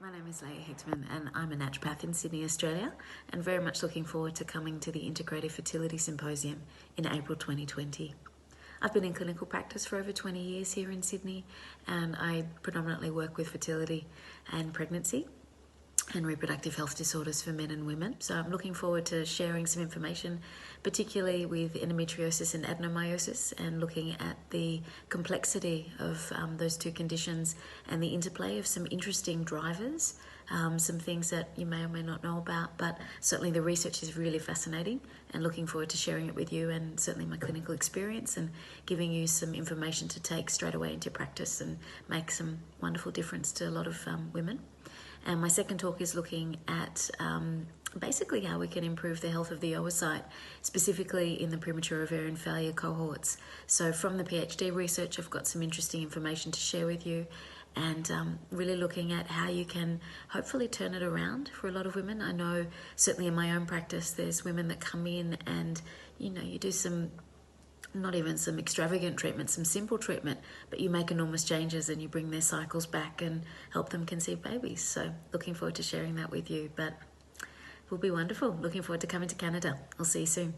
My name is Leah Hechtman and I'm a naturopath in Sydney, Australia, and very much looking forward to coming to the Integrative Fertility Symposium in April 2020. I've been in clinical practice for over 20 years here in Sydney, and I predominantly work with fertility and pregnancy and reproductive health disorders for men and women. So I'm looking forward to sharing some information, particularly with endometriosis and adenomyosis, and looking at the complexity of those two conditions and the interplay of some interesting drivers, some things that you may or may not know about, but certainly the research is really fascinating, and looking forward to sharing it with you, and certainly my clinical experience, and giving you some information to take straight away into practice and make some wonderful difference to a lot of women. And my second talk is looking at basically how we can improve the health of the oocyte, specifically in the premature ovarian failure cohorts. So from the PhD research, I've got some interesting information to share with you, and really looking at how you can hopefully turn it around for a lot of women. I know certainly in my own practice, there's women that come in and, you know, you do some, not even some extravagant treatment, some simple treatment, but you make enormous changes and you bring their cycles back and help them conceive babies. So looking forward to sharing that with you, but it will be wonderful. Looking forward to coming to Canada. I'll see you soon.